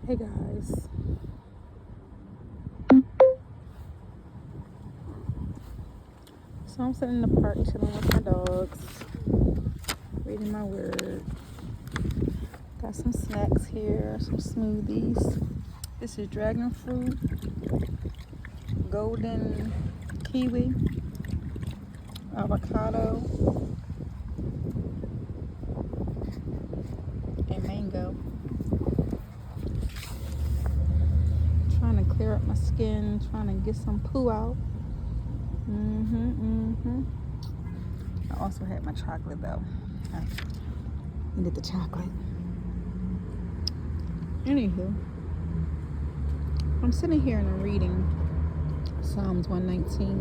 Hey guys, so I'm sitting in the park chilling with my dogs, reading my word. Got some snacks here, some smoothies. This is dragon fruit, golden kiwi, avocado, and mango. Trying to clear up my skin, trying to get some poo out. I also had my chocolate though. I needed the chocolate. Anywho, I'm sitting here and I'm reading Psalms 119,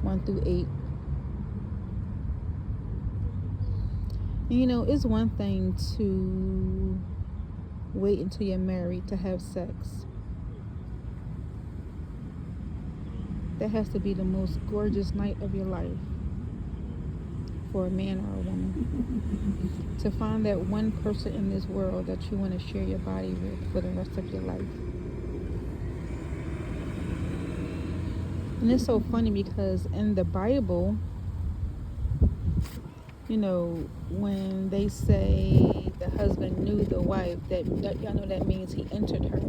1 through 8. And you know, it's one thing to wait until you're married to have sex. That has to be the most gorgeous night of your life for a man or a woman. To find that one person in this world that you want to share your body with for the rest of your life. And it's so funny because in the Bible, you know, when they say the husband knew the wife, that y'all know that means he entered her.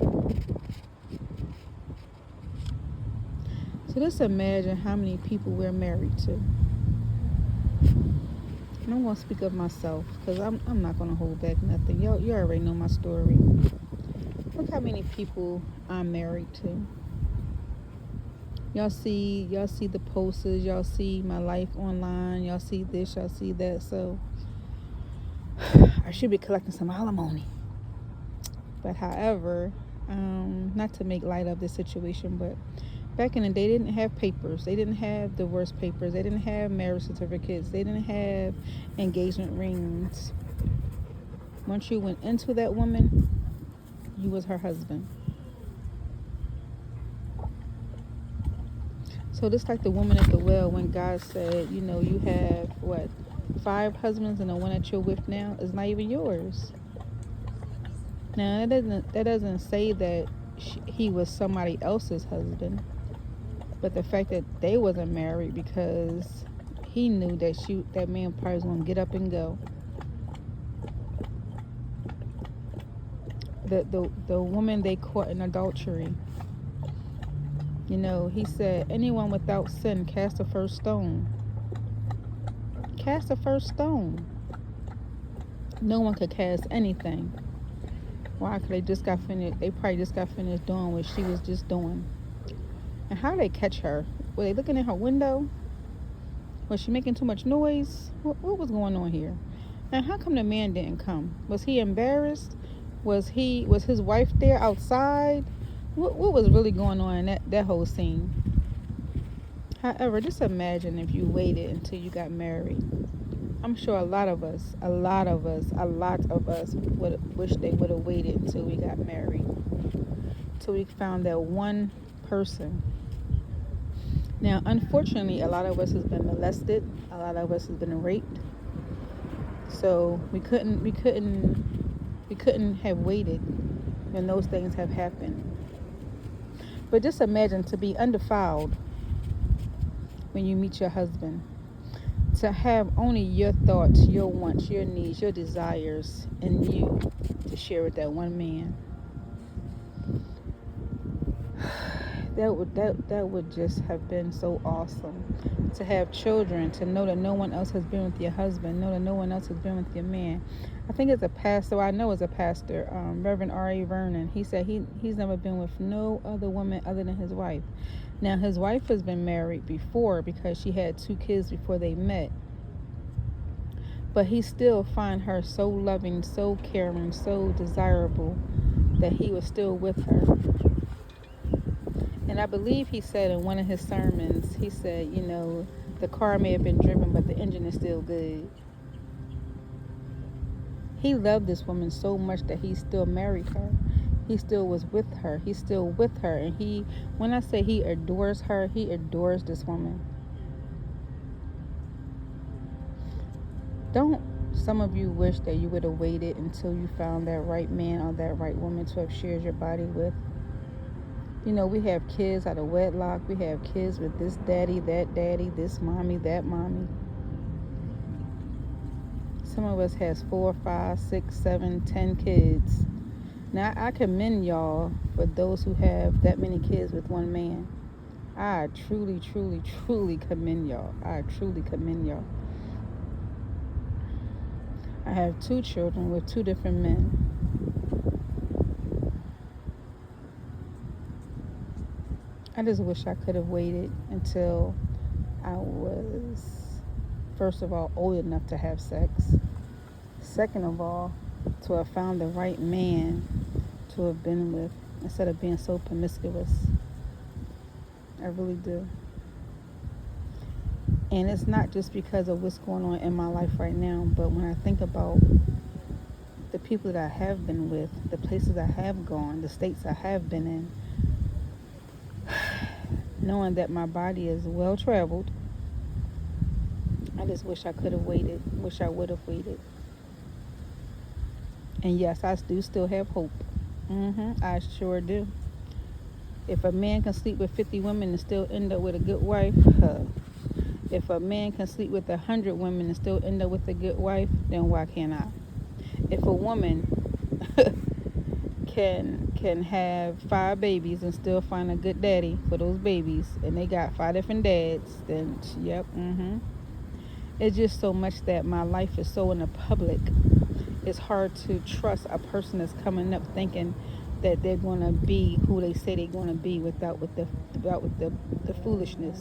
So just imagine how many people we're married to. And I'm going to speak of myself because I'm not going to hold back nothing. You already know my story. Look how many people I'm married to. Y'all see the posters. Y'all see my life online. Y'all see this. Y'all see that. So I should be collecting some alimony. But however, not to make light of this situation, but back in the day, they didn't have papers. They didn't have divorce papers. They didn't have marriage certificates. They didn't have engagement rings. Once you went into that woman, you was her husband. So just like the woman at the well, when God said, you know, you have 5 husbands and the one that you're with now is not even yours. Now that doesn't say that he was somebody else's husband, but the fact that they wasn't married because he knew that man probably was gonna get up and go. The woman they caught in adultery. You know, he said, anyone without sin cast the first stone. Cast the first stone. No one could cast anything. Why? Because they probably just got finished doing what she was just doing. And how did they catch her? Were they looking in her window? Was she making too much noise? What was going on here? And how come the man didn't come? Was he embarrassed? Was his wife there outside? What was really going on in that whole scene? However, just imagine if you waited until you got married. I'm sure a lot of us would wish they would have waited until we got married. Till we found that one person. Now, unfortunately, a lot of us has been molested. A lot of us has been raped. So we couldn't have waited when those things have happened. But just imagine to be undefiled when you meet your husband. To have only your thoughts, your wants, your needs, your desires, and you to share with that one man. That would just have been so awesome. To have children, to know that no one else has been with your husband, know that no one else has been with your man. I think it's a pastor, Reverend R.A. Vernon. He said he's never been with no other woman other than his wife. Now, his wife has been married before because she had 2 kids before they met. But he still find her so loving, so caring, so desirable that he was still with her. And I believe he said in one of his sermons, he said, you know, the car may have been driven, but the engine is still good. He loved this woman so much that he still married her. He still was with her. He's still with her. And when I say he adores her, he adores this woman. Don't Some of you wish that you would have waited until you found that right man or that right woman to have shared your body with. You know, we have kids out of wedlock. We have kids with this daddy, this mommy, that mommy. Some of us has 4, 5, 6, 7, 10 kids. Now, I commend y'all for those who have that many kids with one man. I truly, truly, truly commend y'all. I truly commend y'all. I have 2 children with 2 different men. I just wish I could have waited until I was, first of all, old enough to have sex. Second of all, to have found the right man to have been with instead of being so promiscuous. I really do. And it's not just because of what's going on in my life right now, but when I think about the people that I have been with, the places I have gone, the states I have been in, knowing that my body is well traveled, I just wish I could have waited, wish I would have waited. And yes, I do still have hope. I sure do. If a man can sleep with 50 women and still end up with a good wife, if a man can sleep with 100 women and still end up with a good wife, then why can't I? If a woman can have 5 babies and still find a good daddy for those babies, and they got 5 different dads, then yep, It's just so much that my life is so in the public. It's hard to trust a person that's coming up thinking that they're going to be who they say they're going to be without the foolishness.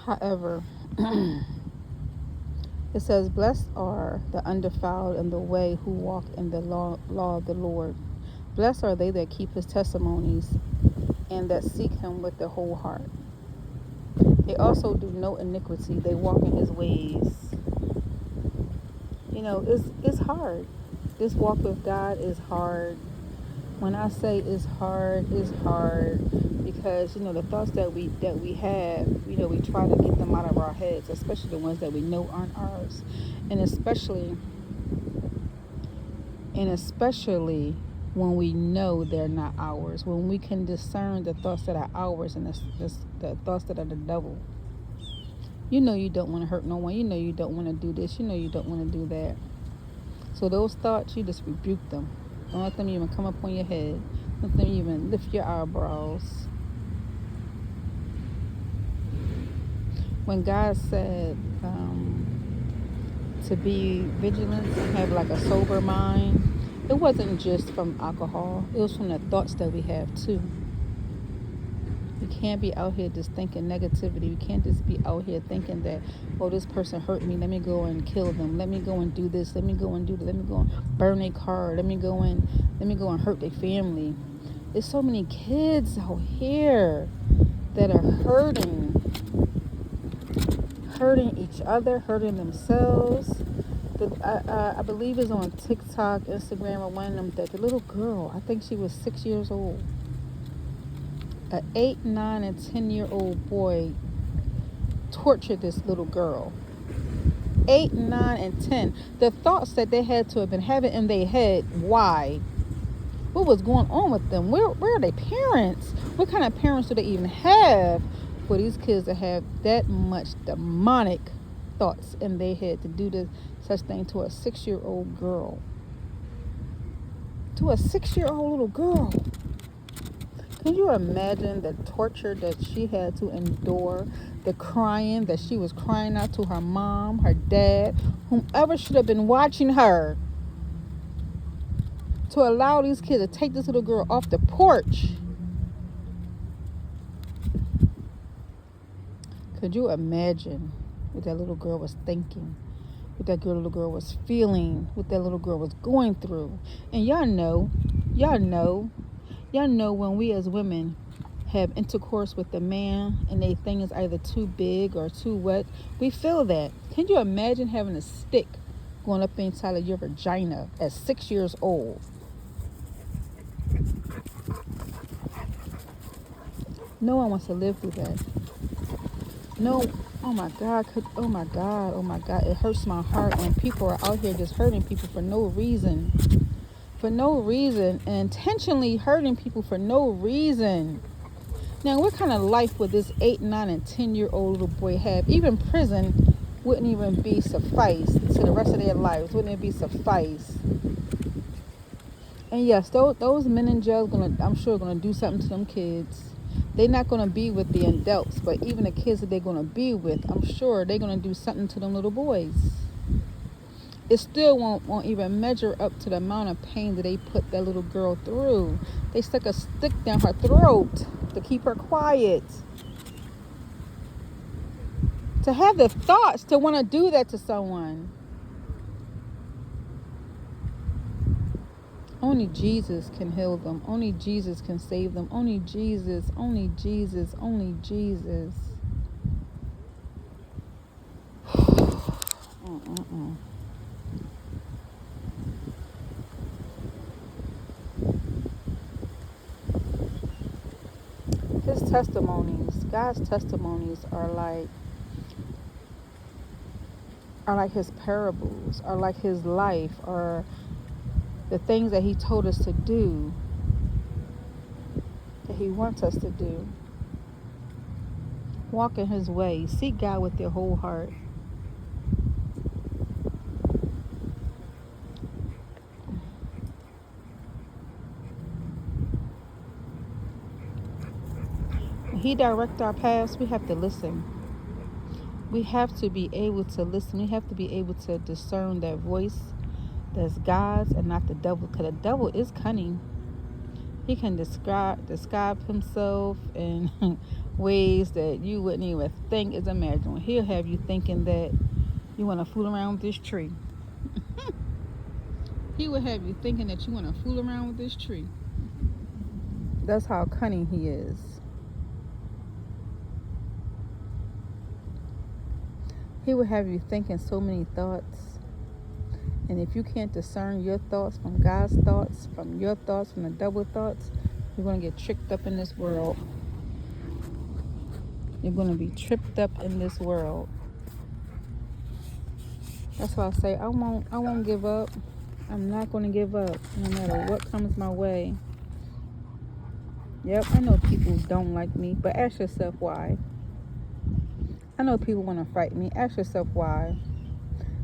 However, it says, blessed are the undefiled in the way who walk in the law of the Lord. Blessed are they that keep his testimonies and that seek him with their whole heart. They also do no iniquity. They walk in his ways. You know, it's hard. This walk with God is hard. When I say it's hard because, you know, the thoughts that we have, you know, we try to get them out of our heads, especially the ones that we know aren't ours. And especially when we know they're not ours, when we can discern the thoughts that are ours and the thoughts that are the devil. You know you don't want to hurt no one. You know you don't want to do this. You know you don't want to do that. So those thoughts, you just rebuke them. Don't let them even come up on your head. Don't let them even lift your eyebrows. When God said to be vigilant and have like a sober mind, it wasn't just from alcohol. It was from the thoughts that we have too. We can't be out here just thinking negativity. We can't just be out here thinking that, oh, this person hurt me. Let me go and kill them. Let me go and do this. Let me go and do that. Let me go and burn their car. Let me go and hurt their family. There's so many kids out here that are hurting each other, hurting themselves. I believe it's on TikTok, Instagram, or one of them, that the little girl, I think she was 6 years old. An 8, 9, and 10-year-old boy tortured this little girl. 8, 9, and 10. The thoughts that they had to have been having in their head, why? What was going on with them? Where are their parents? What kind of parents do they even have for these kids to have that much demonic thoughts in their head to do such thing to a 6-year-old girl? To a 6-year-old little girl. Can you imagine the torture that she had to endure? The crying that she was crying out to her mom, her dad, whomever should have been watching her, to allow these kids to take this little girl off the porch. Could you imagine what that little girl was thinking? What that little girl was feeling? What that little girl was going through? And y'all know when we as women have intercourse with a man and they thing is either too big or too wet, we feel that. Can you imagine having a stick going up inside of your vagina at 6 years old? No one wants to live through that. No, oh my God, oh my God, oh my God. It hurts my heart when people are out here just hurting people for no reason. For no reason. And intentionally hurting people for no reason. Now, what kind of life would this 8, 9, and 10-year-old little boy have? Even prison wouldn't even be suffice to the rest of their lives. Wouldn't it be suffice? And yes, those men in jail I'm sure gonna do something to them kids. They're not gonna be with the adults, but even the kids that they're gonna be with, I'm sure they're gonna do something to them little boys. It still won't even measure up to the amount of pain that they put that little girl through. They stuck a stick down her throat to keep her quiet. To have the thoughts to want to do that to someone. Only Jesus can heal them. Only Jesus can save them. Only Jesus, only Jesus, only Jesus. His testimonies, God's testimonies are like his parables, are like his life, are the things that he told us to do, that he wants us to do. Walk in his way. Seek God with your whole heart. When he directs our paths, we have to listen. We have to be able to listen. We have to be able to discern that voice that's God's and not the devil. Because the devil is cunning. He can describe himself in ways that you wouldn't even think is imaginable. He'll have you thinking that you want to fool around with this tree. He will have you thinking that you want to fool around with this tree. That's how cunning he is. He will have you thinking so many thoughts. And if you can't discern your thoughts from God's thoughts, from your thoughts, from the devil thoughts, you're going to get tricked up in this world. You're going to be tripped up in this world. That's why I say I won't give up. I'm not going to give up no matter what comes my way. Yep, I know people don't like me, but ask yourself why. I know people want to fight me. Ask yourself why.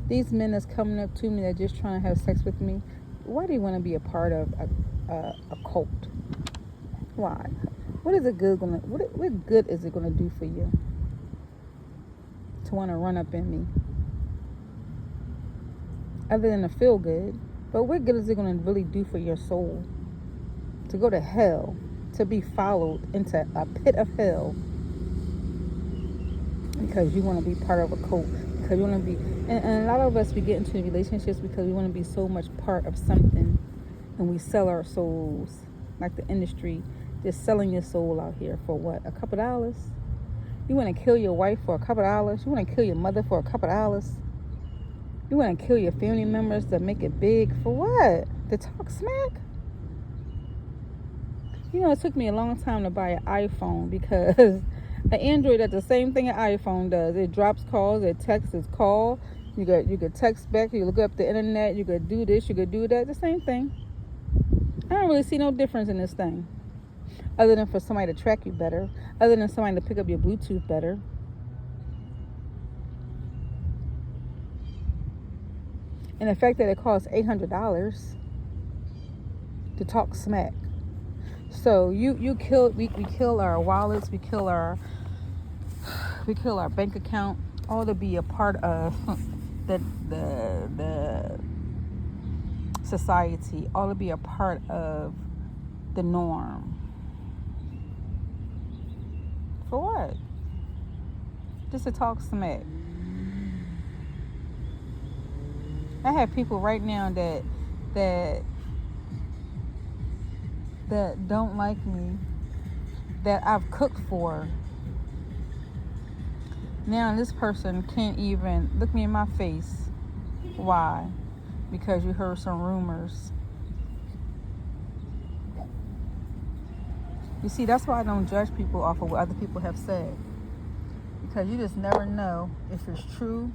These men that's coming up to me that just trying to have sex with me, why do you want to be a part of a cult? Why? What is it good gonna? What good is it gonna do for you to want to run up in me? Other than to feel good, but what good is it gonna really do for your soul? To go to hell, to be followed into a pit of hell because you want to be part of a cult, because you want to be, and a lot of us, we get into relationships because we want to be so much part of something, and we sell our souls, like the industry, just selling your soul out here for what, a couple dollars? You want to kill your wife for a couple dollars? You want to kill your mother for a couple dollars? You want to kill your family members to make it big for what? To talk smack? You know, it took me a long time to buy an iPhone because an Android does the same thing an iPhone does. It drops calls, it texts, it's call. You could text back, you look up the internet, you could do this, you could do that. The same thing. I don't really see no difference in this thing. Other than for somebody to track you better. Other than somebody to pick up your Bluetooth better. And the fact that it costs $800 to talk smack. So we kill our wallets, we kill our bank account, all to be a part of the society, all to be a part of the norm. For what? Just to talk smack. I have people right now that don't like me, that I've cooked for. Now this person can't even look me in my face. Why? Because you heard some rumors. You see, that's why I don't judge people off of what other people have said. Because you just never know if it's true,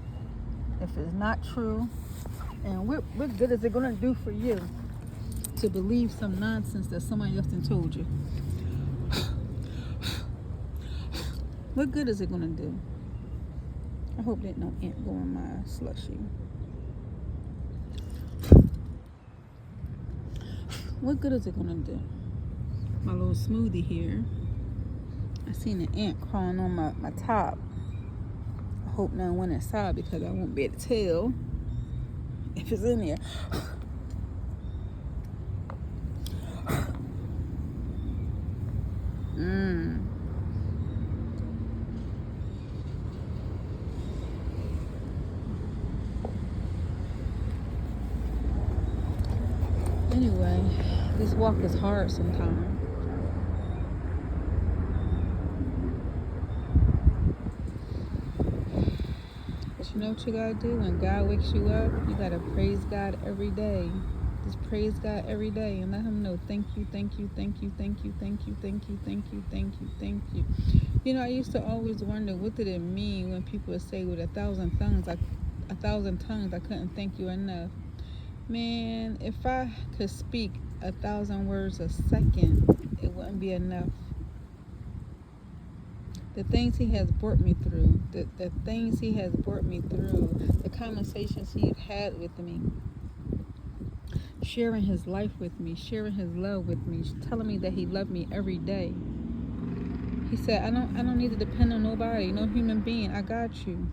if it's not true. And what good is it going to do for you to believe some nonsense that somebody else done told you? What good is it going to do? I hope that no ant go in my slushy. What good is it going to do? My little smoothie here. I seen an ant crawling on my top. I hope none went inside because I won't be able to tell if it's in there. Anyway, this walk is hard sometimes. But you know what you gotta do when God wakes you up? You gotta praise God every day. Just praise God every day and let him know, thank you, thank you, thank you, thank you, thank you, thank you, thank you, thank you, thank you. You know, I used to always wonder, what did it mean when people would say with 1,000 tongues, I couldn't thank you enough. Man, if I could speak 1,000 words a second, it wouldn't be enough. The things he has brought me through, the things he has brought me through, the conversations he's had with me, sharing his life with me, sharing his love with me, telling me that he loved me every day. He said, I don't need to depend on nobody, no human being. I got you.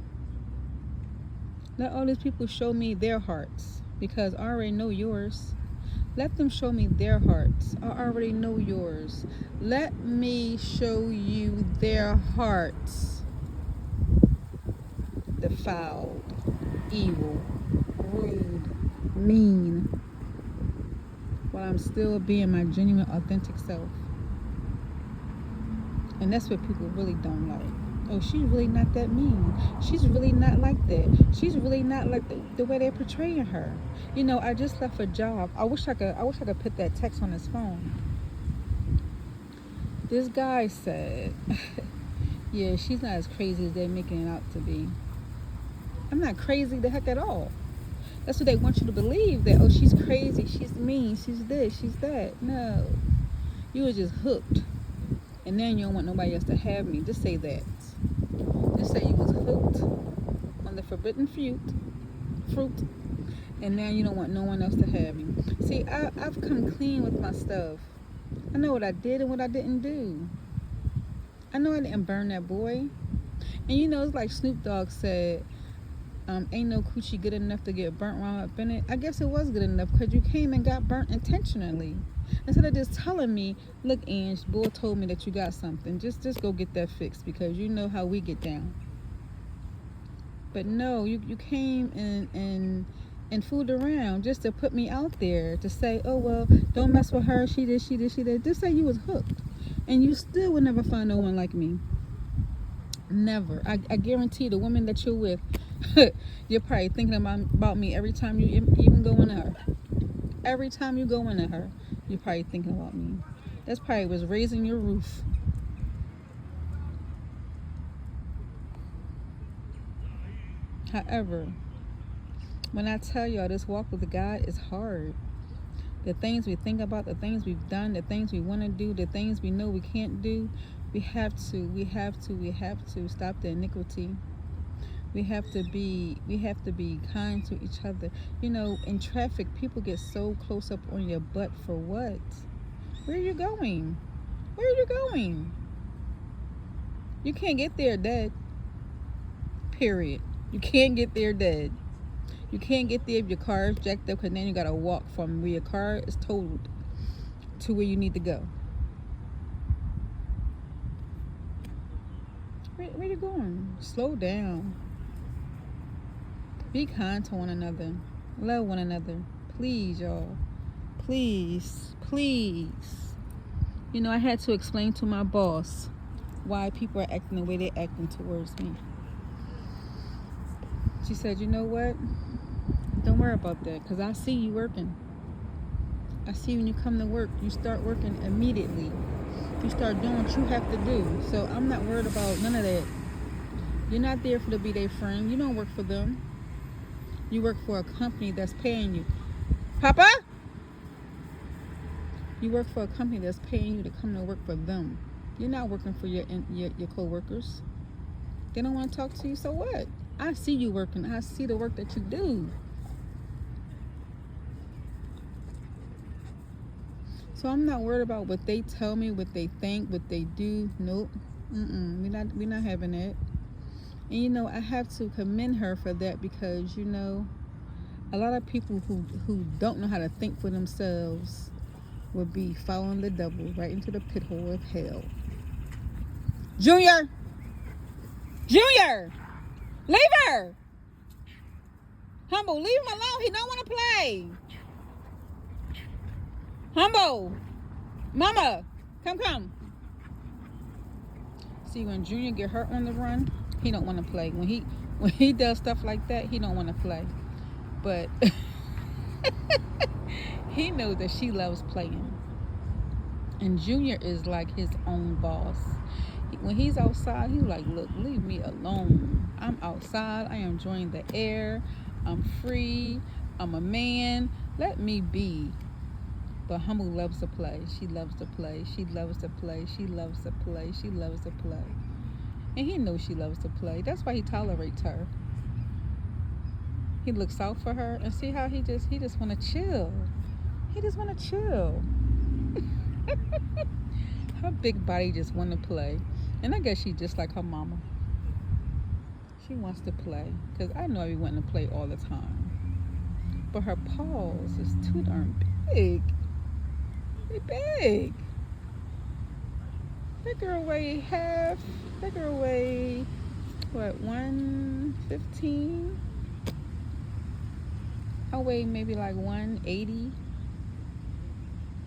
Let all these people show me their hearts, because I already know yours. Let them show me their hearts. I already know yours. Let me show you their hearts. Defiled, evil, rude, mean, while I'm still being my genuine, authentic self. And that's what people really don't like. Oh, she's really not that mean. She's really not like that. She's really not like the way they're portraying her. You know, I just left a job. I wish I could put that text on his phone. This guy said, yeah, she's not as crazy as they're making it out to be. I'm not crazy the heck at all. That's what they want you to believe, that, oh, she's crazy, she's mean, she's this, she's that. No. You were just hooked. And then you don't want nobody else to have me. Just say that. Just say you was hooked on the forbidden fruit, and now you don't want no one else to have me. See, I've come clean with my stuff. I know what I did and what I didn't do. I know I didn't burn that boy. And you know, it's like Snoop Dogg said, ain't no coochie good enough to get burnt while up in it. I guess it was good enough because you came and got burnt intentionally. Instead of just telling me, look, Ange, Bull told me that you got something. Just go get that fixed, because you know how we get down. But no, you came and fooled around just to put me out there to say, oh, well, don't mess with her. She did. Just say you was hooked. And you still would never find no one like me. Never. I guarantee the woman that you're with, you're probably thinking about me every time you even go into her. Every time you go into her, you're probably thinking about me. That's probably was raising your roof. However, when I tell y'all this walk with God is hard, the things we think about, the things we've done, the things we want to do, the things we know we can't do, we have to stop the iniquity. We have to be kind to each other. You know, in traffic, people get so close up on your butt for what? Where are you going? Where are you going? You can't get there dead. Period. You can't get there dead. You can't get there if your car is jacked up, because then you gotta walk from where your car is totaled to where you need to go. Where you going? Slow down. Be kind to one another. Love one another. Please, y'all. Please. You know, I had to explain to my boss why people are acting the way they're acting towards me. She said, you know what? Don't worry about that, because I see you working. I see when you come to work, you start working immediately. You start doing what you have to do. So I'm not worried about none of that. You're not there to be their friend. You don't work for them. You work for a company that's paying you. Papa? You work for a company that's paying you to come to work for them. You're not working for your co-workers. They don't want to talk to you, so what? I see you working. I see the work that you do. So I'm not worried about what they tell me, what they think, what they do. Nope. We're not having that. And you know, I have to commend her for that, because you know, a lot of people who don't know how to think for themselves will be following the devil right into the pit hole of hell. Junior, leave her. Humble, leave him alone. He don't want to play. Humble, mama, come. See, when Junior get hurt on the run, he don't want to play. When he does stuff like that, he don't want to play. But he knows that she loves playing. And Junior is like his own boss. When he's outside, he's like, look, leave me alone. I'm outside. I am enjoying the air. I'm free. I'm a man. Let me be. But Humble loves to play. She loves to play. She loves to play. She loves to play. She loves to play. And he knows she loves to play. That's why he tolerates her. He looks out for her, and see how he just want to chill. He just want to chill. Her big body just want to play. And I guess she's just like her mama. She wants to play. Because I know I be wanting to play all the time. But her paws is too darn big. They big. That girl weigh half. That girl weigh, what, 115? I weigh maybe like 180.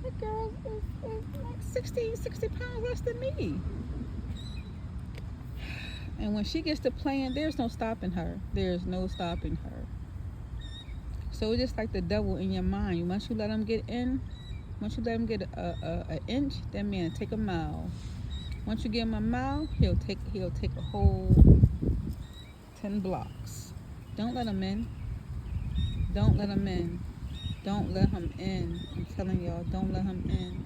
That girl is like 60 pounds less than me. And when she gets to playing, there's no stopping her. There's no stopping her. So it's just like the devil in your mind. Once you let him get in, once you let him get an inch, that man take a mile. Once you give him a mile, he'll take a whole 10 blocks. Don't let him in. Don't let him in. Don't let him in. I'm telling y'all, don't let him in.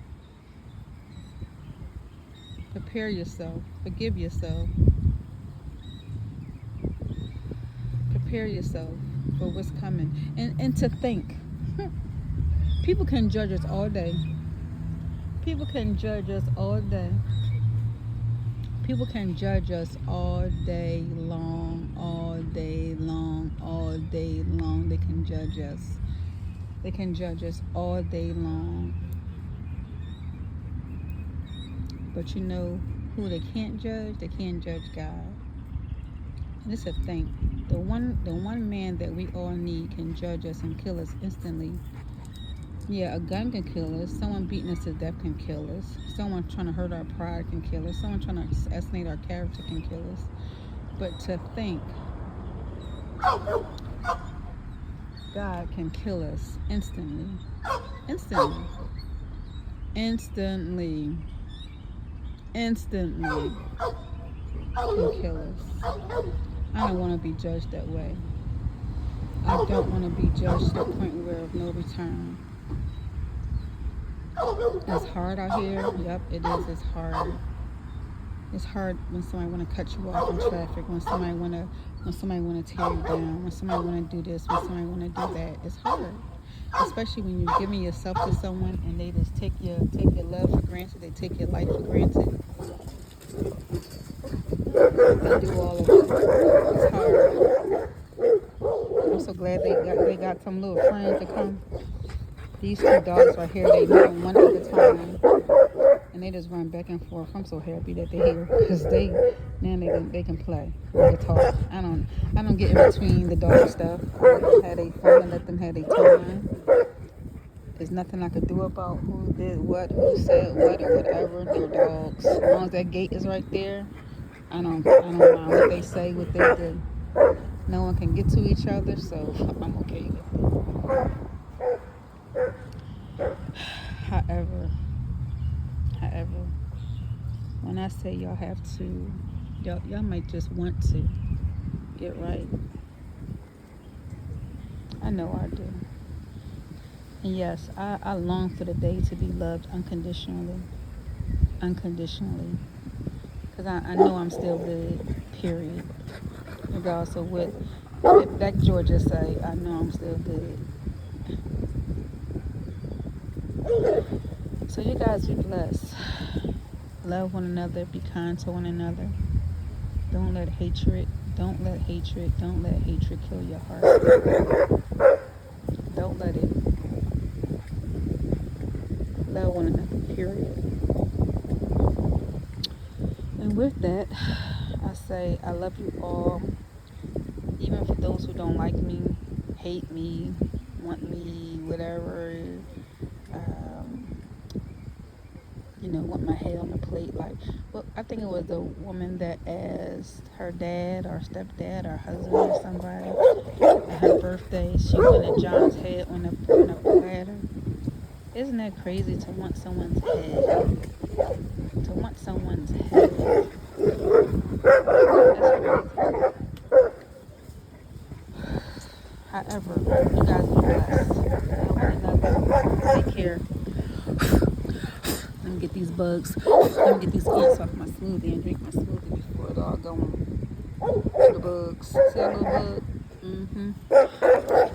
Prepare yourself. Forgive yourself. Prepare yourself for what's coming. And to think. People can judge us all day. People can judge us all day. People can judge us all day long, all day long, all day long. They can judge us. They can judge us all day long. But you know who they can't judge? They can't judge God. And it's a thing. The one man that we all need can judge us and kill us instantly. Yeah, a gun can kill us. Someone beating us to death can kill us. Someone trying to hurt our pride can kill us. Someone trying to assassinate our character can kill us. But to think God can kill us instantly. Instantly. Instantly. Instantly can kill us. I don't want to be judged that way. I don't want to be judged to the point where of no return. It's hard out here. Yep, it is. It's hard. It's hard when somebody want to cut you off in traffic. When somebody want to tear you down. When somebody want to do this. When somebody want to do that. It's hard, especially when you're giving yourself to someone and they just take your love for granted. They take your life for granted. They do all of it. It's hard. I'm so glad they got some little friends to come. These two dogs right here, they know one at a time, and they just run back and forth. I'm so happy that they're here, because they can play, they can talk. I don't get in between the dog stuff. I let them have their fun and let them have their time. There's nothing I could do about who did what, who said what, or whatever. They're dogs. As long as that gate is right there, I don't mind what they say, what they do. No one can get to each other, so I'm okay with it. However, When I say y'all have to, y'all might just want to get right. I know I do. And yes, I long for the day to be loved unconditionally. Unconditionally. Because I know I'm still good, period. Regardless of what Black Georgia say, I know I'm still good. So you guys be blessed. Love one another, be kind to one another. Don't let hatred kill your heart. Don't let it. Love one another, period. And with that, I say I love you all. Even for those who don't like me, hate me, want me, whatever, want my head on the plate. Like, well, I think it was a woman that asked her dad or stepdad or husband or somebody at her birthday, she wanted John's head on a platter. Isn't that crazy to want someone's head? To want someone's head. That's crazy. However, you guys be blessed. Take care. Let me get these bugs. Let me get these ants off my smoothie and drink my smoothie before it all go on. The bugs. See that little bug?